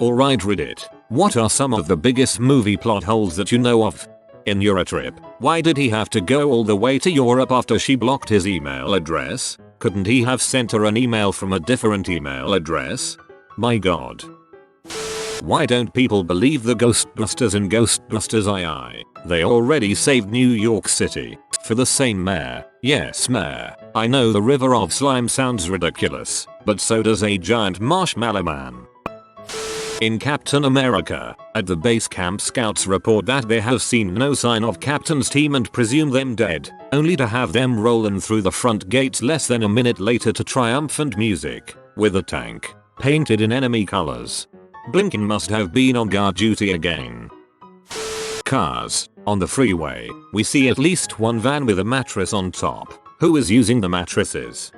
Alright Reddit, what are some of the biggest movie plot holes that you know of? In Eurotrip, why did he have to go all the way to Europe after she blocked his email address? Couldn't he have sent her an email from a different email address? My god. Why don't people believe the Ghostbusters in Ghostbusters II? They already saved New York City. For the same mayor. Yes, mayor. I know the river of slime sounds ridiculous, but so does a giant marshmallow man. In Captain America, at the base camp scouts report that they have seen no sign of Captain's team and presume them dead, only to have them rolling through the front gates less than a minute later to triumphant music, with a tank, painted in enemy colors. Blinken must have been on guard duty again. Cars. On the freeway, we see at least one van with a mattress on top. Who is using the mattresses?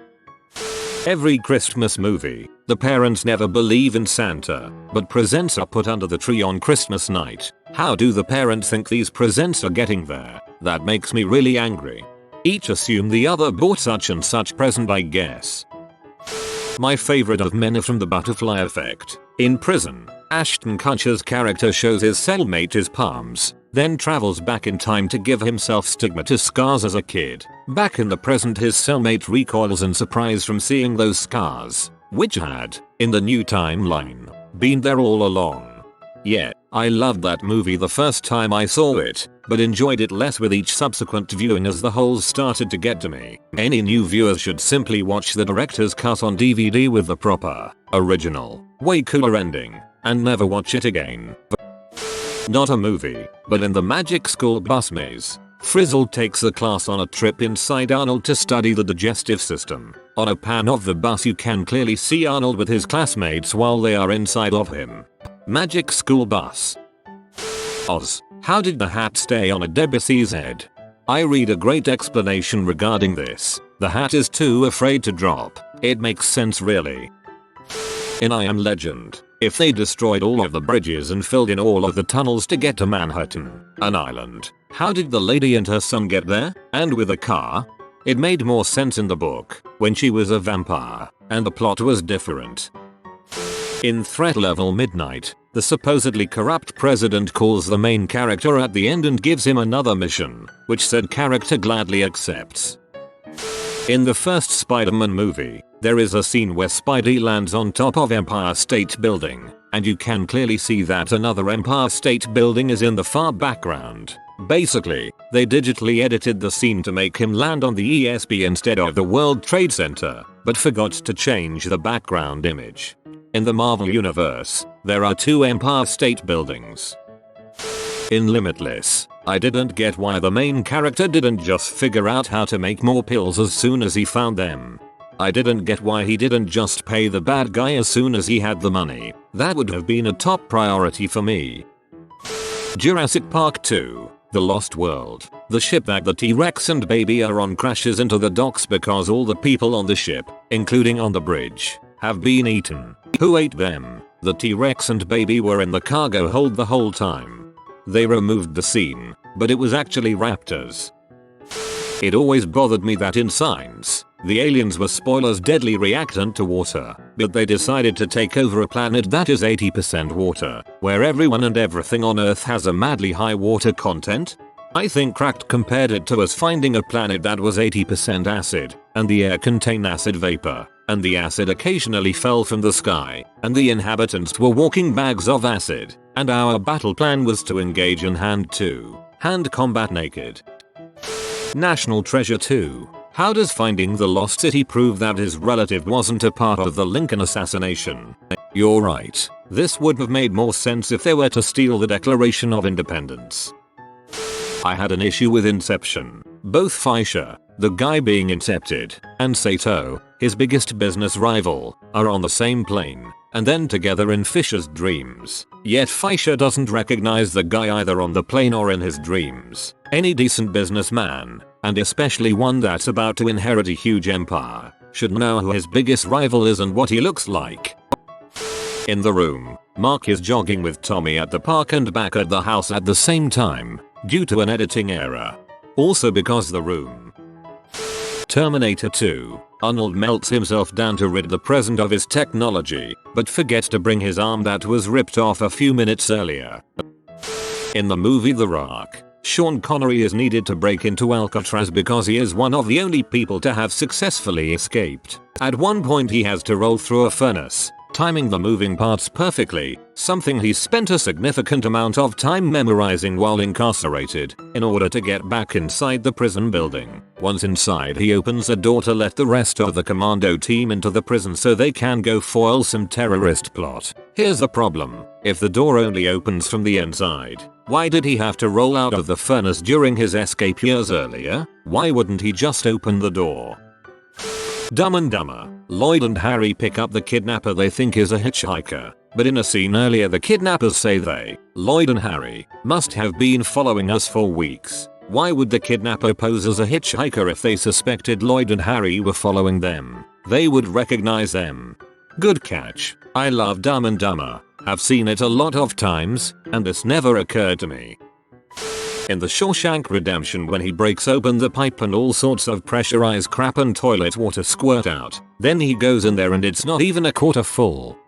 Every Christmas movie, the parents never believe in Santa, but presents are put under the tree on Christmas night. How do the parents think these presents are getting there? That makes me really angry. Each assume the other bought such and such present, I guess. My favorite of Men from the Butterfly Effect. In prison, Ashton Kutcher's character shows his cellmate his palms, then travels back in time to give himself stigmatized scars as a kid. Back in the present, his cellmate recoils in surprise from seeing those scars, which had, in the new timeline, been there all along. Yeah, I loved that movie the first time I saw it, but enjoyed it less with each subsequent viewing as the holes started to get to me. Any new viewers should simply watch the director's cut on DVD with the proper, original, way cooler ending, and never watch it again. Not a movie, but in the Magic School Bus Maze, Frizzle takes a class on a trip inside Arnold to study the digestive system. On a pan of the bus you can clearly see Arnold with his classmates while they are inside of him. Magic School Bus. Oz. How did the hat stay on a Debussy's head? I read a great explanation regarding this. The hat is too afraid to drop. It makes sense really. In I Am Legend, if they destroyed all of the bridges and filled in all of the tunnels to get to Manhattan, an island, how did the lady and her son get there? And with a car? It made more sense in the book, when she was a vampire, and the plot was different. In Threat Level Midnight, the supposedly corrupt president calls the main character at the end and gives him another mission, which said character gladly accepts. In the first Spider-Man movie, there is a scene where Spidey lands on top of Empire State Building, and you can clearly see that another Empire State Building is in the far background. Basically, they digitally edited the scene to make him land on the ESB instead of the World Trade Center, but forgot to change the background image. In the Marvel Universe, there are 2 Empire State Buildings. In Limitless, I didn't get why the main character didn't just figure out how to make more pills as soon as he found them. I didn't get why he didn't just pay the bad guy as soon as he had the money. That would have been a top priority for me. Jurassic Park 2. The Lost World. The ship that the T-Rex and baby are on crashes into the docks because all the people on the ship, including on the bridge, have been eaten. Who ate them? The T-Rex and baby were in the cargo hold the whole time. They removed the scene, but it was actually raptors. It always bothered me that in science, the aliens were spoilers deadly reactant to water, but they decided to take over a planet that is 80% water, where everyone and everything on Earth has a madly high water content. I think Cracked compared it to us finding a planet that was 80% acid, and the air contained acid vapor, and the acid occasionally fell from the sky, and the inhabitants were walking bags of acid, and our battle plan was to engage in hand-to-hand combat naked. National Treasure 2. How does finding the lost city prove that his relative wasn't a part of the Lincoln assassination? You're right, this would have made more sense if they were to steal the Declaration of Independence. I had an issue with Inception. Both Fisher, the guy being incepted, and Sato, his biggest business rival, are on the same plane, and then together in Fisher's dreams. Yet Fisher doesn't recognize the guy either on the plane or in his dreams. Any decent businessman, and especially one that's about to inherit a huge empire, should know who his biggest rival is and what he looks like. In The Room, Mark is jogging with Tommy at the park and back at the house at the same time, due to an editing error. Also because The Room. Terminator 2. Arnold melts himself down to rid the present of his technology, but forgets to bring his arm that was ripped off a few minutes earlier. In the movie The Rock, Sean Connery is needed to break into Alcatraz because he is one of the only people to have successfully escaped. At one point he has to roll through a furnace, timing the moving parts perfectly, something he spent a significant amount of time memorizing while incarcerated, in order to get back inside the prison building. Once inside, he opens a door to let the rest of the commando team into the prison so they can go foil some terrorist plot. Here's the problem: if the door only opens from the inside, why did he have to roll out of the furnace during his escape years earlier? Why wouldn't he just open the door? Dumb and Dumber. Lloyd and Harry pick up the kidnapper they think is a hitchhiker, but in a scene earlier the kidnappers say they, Lloyd and Harry, must have been following us for weeks. Why would the kidnapper pose as a hitchhiker if they suspected Lloyd and Harry were following them? They would recognize them. Good catch. I love Dumb and Dumber. Have seen it a lot of times, and this never occurred to me. In the Shawshank Redemption, when he breaks open the pipe and all sorts of pressurized crap and toilet water squirt out, then he goes in there and it's not even a quarter full.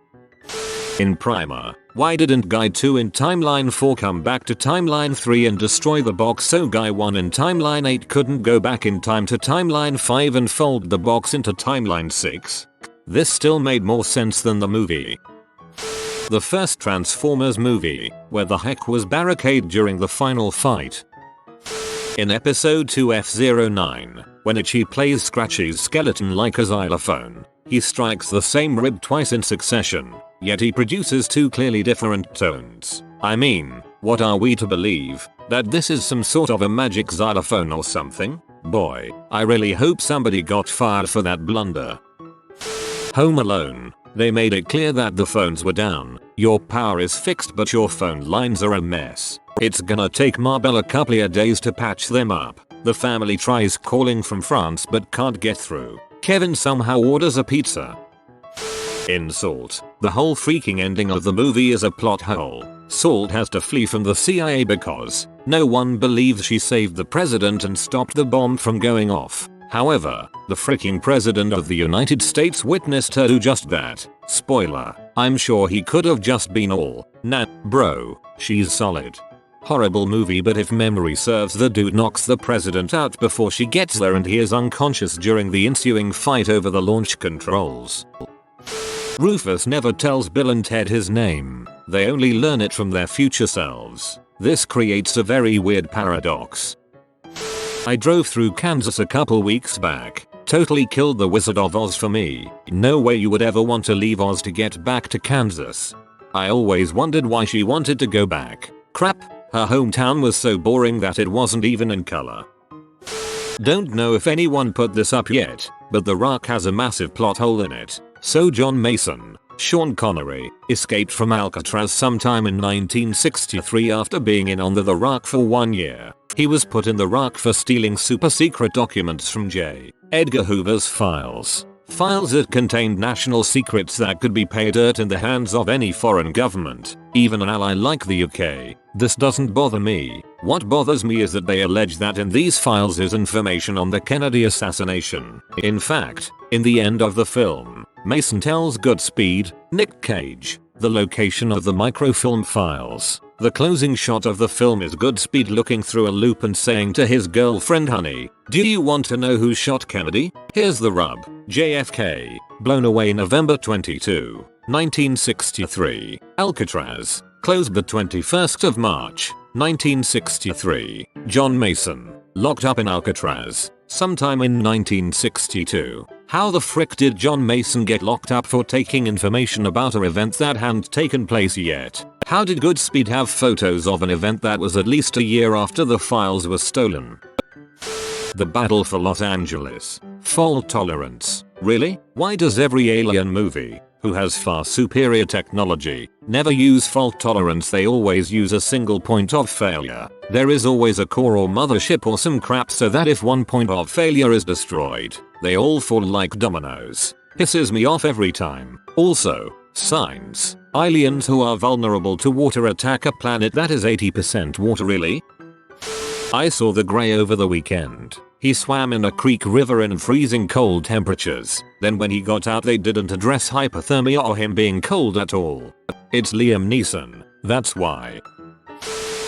In Primer, why didn't Guy 2 in Timeline 4 come back to Timeline 3 and destroy the box so Guy 1 in Timeline 8 couldn't go back in time to Timeline 5 and fold the box into Timeline 6? This still made more sense than the movie. The first Transformers movie, where the heck was Barricade during the final fight? In episode 2 F09, when Itchy plays Scratchy's skeleton like a xylophone, he strikes the same rib twice in succession, yet he produces two clearly different tones. I mean, what are we to believe? That this is some sort of a magic xylophone or something? Boy, I really hope somebody got fired for that blunder. Home Alone. They made it clear that the phones were down. Your power is fixed but your phone lines are a mess. It's gonna take Marbell a couple of days to patch them up. The family tries calling from France but can't get through. Kevin somehow orders a pizza. In Salt, the whole freaking ending of the movie is a plot hole. Salt has to flee from the CIA because no one believes she saved the president and stopped the bomb from going off. However, the freaking president of the United States witnessed her do just that. Spoiler, I'm sure he could have just been all, nah, bro, she's solid. Horrible movie, but if memory serves, the dude knocks the president out before she gets there and he is unconscious during the ensuing fight over the launch controls. Rufus never tells Bill and Ted his name. They only learn it from their future selves. This creates a very weird paradox. I drove through Kansas a couple weeks back. Totally killed the Wizard of Oz for me. No way you would ever want to leave Oz to get back to Kansas. I always wondered why she wanted to go back. Crap, her hometown was so boring that it wasn't even in color. Don't know if anyone put this up yet, but The Rock has a massive plot hole in it. So John Mason, Sean Connery, escaped from Alcatraz sometime in 1963 after being in on The Rock for 1 year. He was put in The Rock for stealing super secret documents from J. Edgar Hoover's files. Files that contained national secrets that could be pay dirt in the hands of any foreign government, even an ally like the UK. This doesn't bother me. What bothers me is that they allege that in these files is information on the Kennedy assassination. In fact, in the end of the film, Mason tells Goodspeed, Nick Cage, the location of the microfilm files. The closing shot of the film is Goodspeed looking through a loop and saying to his girlfriend, honey, do you want to know who shot Kennedy? Here's the rub. JFK. Blown away November 22, 1963. Alcatraz. Closed the 21st of March, 1963. John Mason. Locked up in Alcatraz. Sometime in 1962. How the frick did John Mason get locked up for taking information about an event that hadn't taken place yet? How did Goodspeed have photos of an event that was at least a year after the files were stolen? The Battle for Los Angeles. Fault tolerance. Really? Why does every alien movie, who has far superior technology, never use fault tolerance? They always use a single point of failure. There is always a core or mothership or some crap so that if one point of failure is destroyed, they all fall like dominoes. Pisses me off every time. Also, signs. Aliens who are vulnerable to water attack a planet that is 80% water. Really? I saw The Grey over the weekend. He swam in a creek river in freezing cold temperatures. Then when he got out they didn't address hypothermia or him being cold at all. It's Liam Neeson, that's why.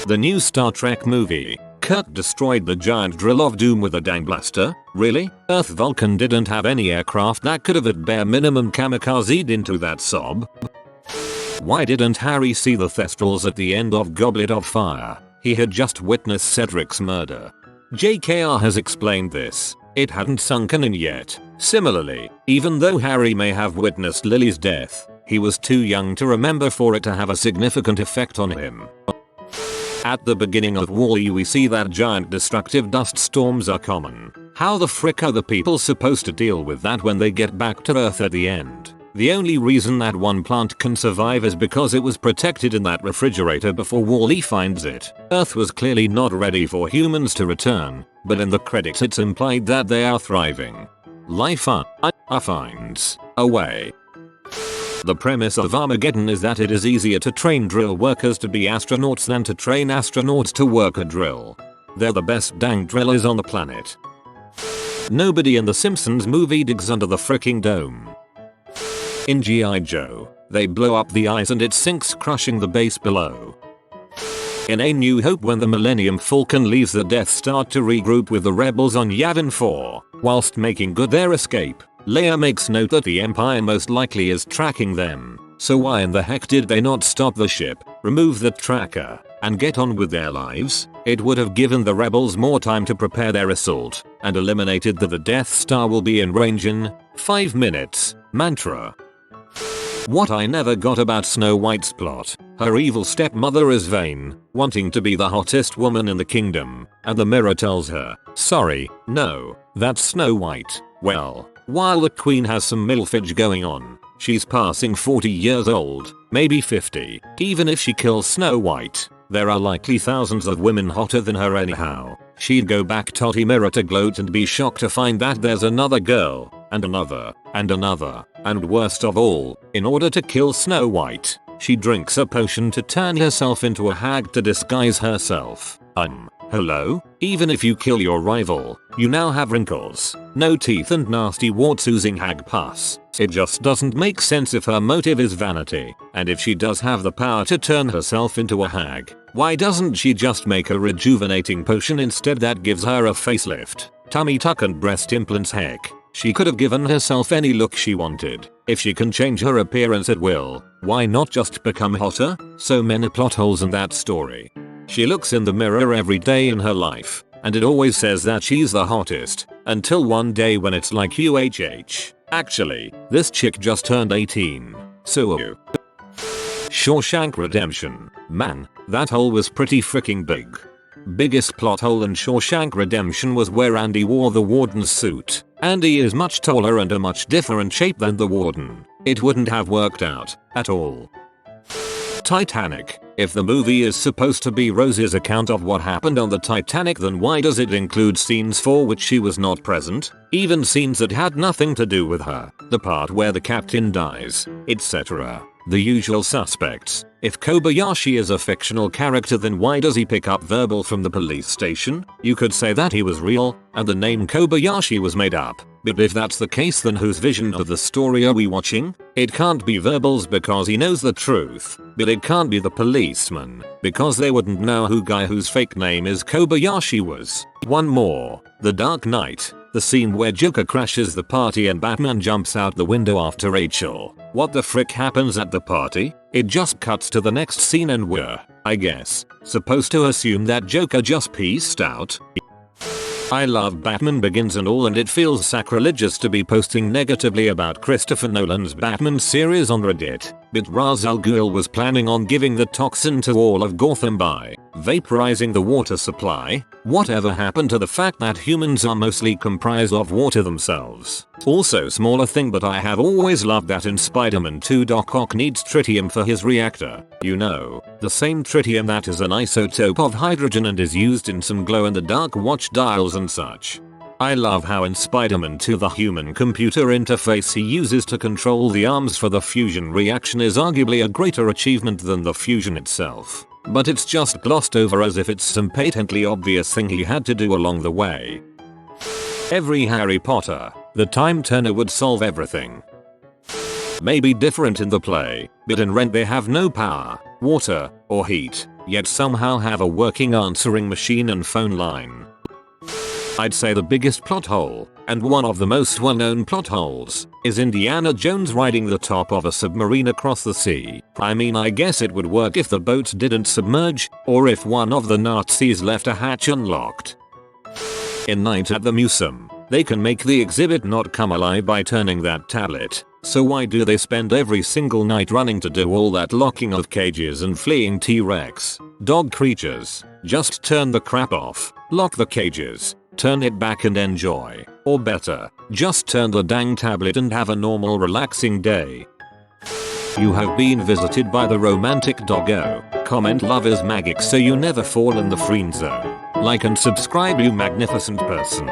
The new Star Trek movie. Kirk destroyed the giant drill of doom with a dang blaster? Really? Earth Vulcan didn't have any aircraft that could have at bare minimum kamikazed into that sob? Why didn't Harry see the Thestrals at the end of Goblet of Fire? He had just witnessed Cedric's murder. JKR has explained this. It hadn't sunken in yet. Similarly, even though Harry may have witnessed Lily's death, he was too young to remember for it to have a significant effect on him. At the beginning of WALL-E we see that giant destructive dust storms are common. How the frick are the people supposed to deal with that when they get back to Earth at the end? The only reason that one plant can survive is because it was protected in that refrigerator before WALL-E finds it. Earth was clearly not ready for humans to return, but in the credits it's implied that they are thriving. Life finds a way. The premise of Armageddon is that it is easier to train drill workers to be astronauts than to train astronauts to work a drill. They're the best dang drillers on the planet. Nobody in the Simpsons movie digs under the fricking dome. In G.I. Joe, they blow up the ice and it sinks, crushing the base below. In A New Hope, when the Millennium Falcon leaves the Death Star to regroup with the rebels on Yavin 4, whilst making good their escape, Leia makes note that the Empire most likely is tracking them. So why in the heck did they not stop the ship, remove the tracker, and get on with their lives? It would have given the rebels more time to prepare their assault, and eliminated that the Death Star will be in range in 5 minutes. Mantra. What I never got about Snow White's plot. Her evil stepmother is vain, wanting to be the hottest woman in the kingdom, and the mirror tells her, sorry, no, that's Snow White. Well, while the queen has some milfage going on, she's passing 40 years old, maybe 50. Even if she kills Snow White, there are likely thousands of women hotter than her anyhow. She'd go back Totty Mirror to gloat and be shocked to find that there's another girl, and another, and another, and worst of all, in order to kill Snow White, she drinks a potion to turn herself into a hag to disguise herself. Hello? Even if you kill your rival, you now have wrinkles, no teeth and nasty warts oozing hag pus. It just doesn't make sense if her motive is vanity, and if she does have the power to turn herself into a hag, why doesn't she just make a rejuvenating potion instead that gives her a facelift, tummy tuck and breast implants? Heck, she could have given herself any look she wanted. If she can change her appearance at will, why not just become hotter? So many plot holes in that story. She looks in the mirror every day in her life, and it always says that she's the hottest, until one day when it's like UHH. Actually, this chick just turned 18. So Shawshank Redemption. Man, that hole was pretty freaking big. Biggest plot hole in Shawshank Redemption was where Andy wore the warden's suit. Andy is much taller and a much different shape than the warden. It wouldn't have worked out at all. Titanic. If the movie is supposed to be Rose's account of what happened on the Titanic, then why does it include scenes for which she was not present? Even scenes that had nothing to do with her. The part where the captain dies, etc. The usual suspects. If Kobayashi is a fictional character, then why does he pick up verbal from the police station? You could say that he was real, and the name Kobayashi was made up. But if that's the case, then whose vision of the story are we watching? It can't be Verbal's because he knows the truth. But it can't be the policeman, because they wouldn't know who guy whose fake name is Kobayashi was. One more. The Dark Knight. The scene where Joker crashes the party and Batman jumps out the window after Rachel. What the frick happens at the party? It just cuts to the next scene and we're, I guess, supposed to assume that Joker just peaced out. I love Batman Begins and all, and it feels sacrilegious to be posting negatively about Christopher Nolan's Batman series on Reddit, but Ra's al Ghul was planning on giving the toxin to all of Gotham by vaporizing the water supply. Whatever happened to the fact that humans are mostly comprised of water themselves? Also smaller thing, but I have always loved that in Spider-Man 2 Doc Ock needs tritium for his reactor. You know, the same tritium that is an isotope of hydrogen and is used in some glow-in-the-dark watch dials and such. I love how in Spider-Man 2 the human-computer interface he uses to control the arms for the fusion reaction is arguably a greater achievement than the fusion itself. But it's just glossed over as if it's some patently obvious thing he had to do along the way. Every Harry Potter, the time turner would solve everything. Maybe different in the play, but in Rent they have no power, water, or heat, yet somehow have a working answering machine and phone line. I'd say the biggest plot hole, and one of the most well-known plot holes, is Indiana Jones riding the top of a submarine across the sea. I mean, I guess it would work if the boat didn't submerge, or if one of the Nazis left a hatch unlocked. In Night at the Museum, they can make the exhibit not come alive by turning that tablet, so why do they spend every single night running to do all that locking of cages and fleeing T-Rex dog creatures? Just turn the crap off, lock the cages, turn it back and enjoy. Or better, just turn the dang tablet and have a normal relaxing day. You have been visited by the romantic doggo. Comment love is magic so you never fall in the friend zone. Like and subscribe, you magnificent person.